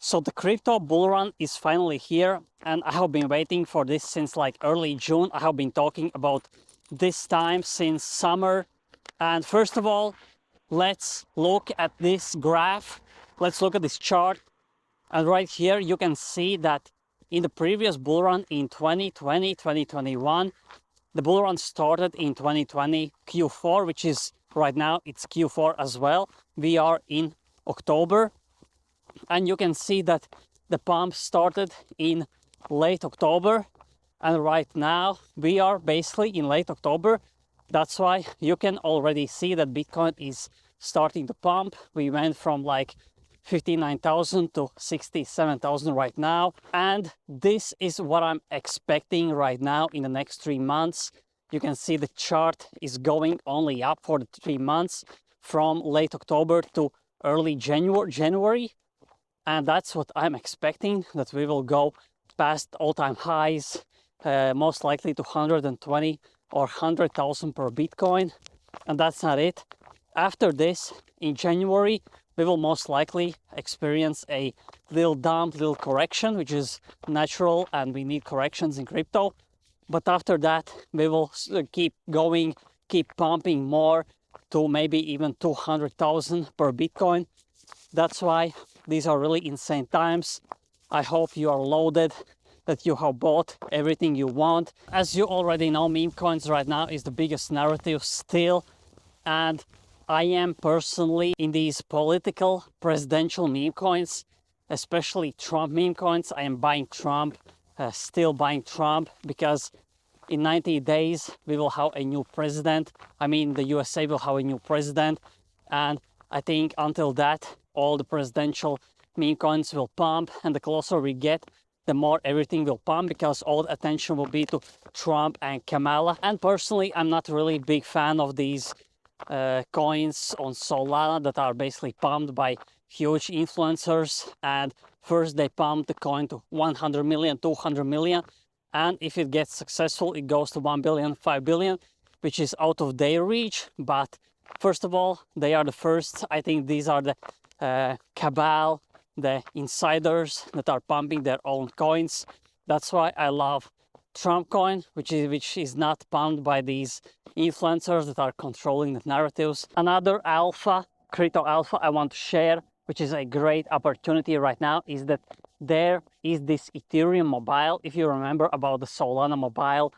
So the crypto bull run is finally here, and I have been waiting for this since like early June. I have been talking about this time since summer. And first of all, let's look at this graph. Let's look at this chart. And right here, you can see that in the previous bull run in 2020, 2021, the bull run started in 2020 Q4, which is right now, it's Q4 as well. We are in October. And you can see that the pump started in late October, and right now we are basically in late October. That's why you can already see that Bitcoin is starting to pump. We went from like 59,000 to 67,000 right now, and this is what I'm expecting right now in the next 3 months. You can see the chart is going only up for the 3 months from late October to early January. And that's what I'm expecting, that we will go past all-time highs, most likely to 120 or 100,000 per Bitcoin. And that's not it. After this, in January, we will most likely experience a little dump, little correction, which is natural, and we need corrections in crypto. But after that, we will keep going, keep pumping more to maybe even 200,000 per Bitcoin. That's why these are really insane times. I hope you are loaded, that you have bought everything you want. As you already know, meme coins right now is the biggest narrative still. And I am personally in these political presidential meme coins, especially Trump meme coins. I am buying Trump, still buying Trump, because in 90 days we will have a new president. I mean, the USA will have a new president. And I think until that, all the presidential meme coins will pump, and the closer we get, the more everything will pump, because all the attention will be to Trump and Kamala. And personally, I'm not really a big fan of these coins on Solana that are basically pumped by huge influencers. And first they pump the coin to 100 million, 200 million, and if it gets successful, it goes to 1 billion, 5 billion, which is out of their reach. But first of all, they are the first. I think these are the cabal, the insiders that are pumping their own coins. That's why I love Trump coin, which is not pumped by these influencers that are controlling the narratives. Another alpha, crypto alpha, I want to share, which is a great opportunity right now, is that there is this Ethereum mobile. If you remember about the Solana mobile,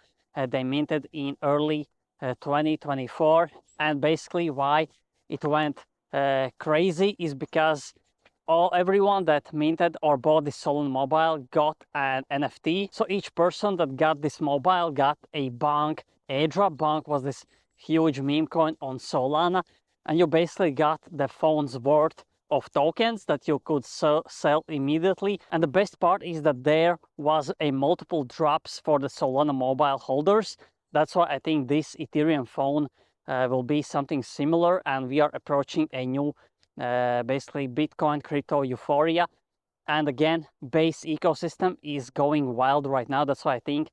they minted in early 2024, and basically why it went crazy is because everyone that minted or bought this Solana mobile got an NFT. So each person that got this mobile got a bonk. Airdrop bonk was this huge meme coin on Solana, and you basically got the phone's worth of tokens that you could sell immediately. And the best part is that there was a multiple drops for the Solana mobile holders. That's why I think this Ethereum phone will be something similar, and we are approaching a new basically Bitcoin crypto euphoria. And again, base ecosystem is going wild right now. That's why I think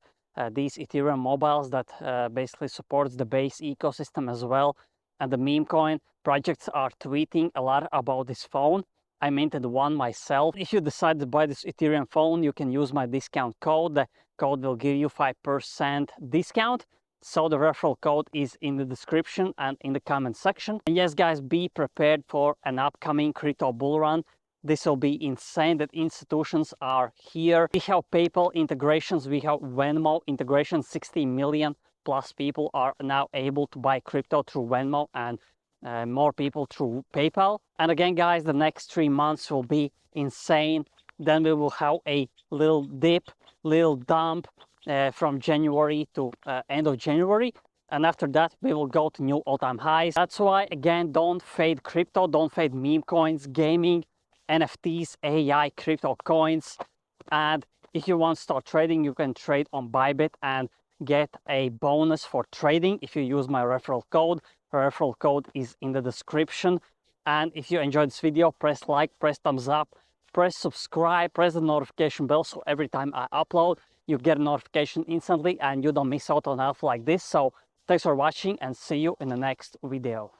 these Ethereum mobiles that basically supports the base ecosystem as well, and the meme coin projects are tweeting a lot about this phone. I minted one myself. If you decide to buy this Ethereum phone, you can use my discount code. The code will give you 5% discount. So the referral code is in the description and in the comment section. And yes, guys, be prepared for an upcoming crypto bull run. This will be insane that institutions are here. We have PayPal integrations, we have Venmo integrations. 60 million plus people are now able to buy crypto through Venmo, and more people through PayPal. And again, guys, the next 3 months will be insane. Then we will have a little dip, little dump from January to end of January. And after that, we will go to new all-time highs. That's why, again, don't fade crypto, don't fade meme coins, gaming, NFTs, AI, crypto coins. And if you want to start trading, you can trade on Bybit and get a bonus for trading if you use my referral code. The referral code is in the description. And if you enjoyed this video, press like, press thumbs up, press subscribe, press the notification bell, so every time I upload, you get a notification instantly and you don't miss out on alpha like this. So thanks for watching, and see you in the next video.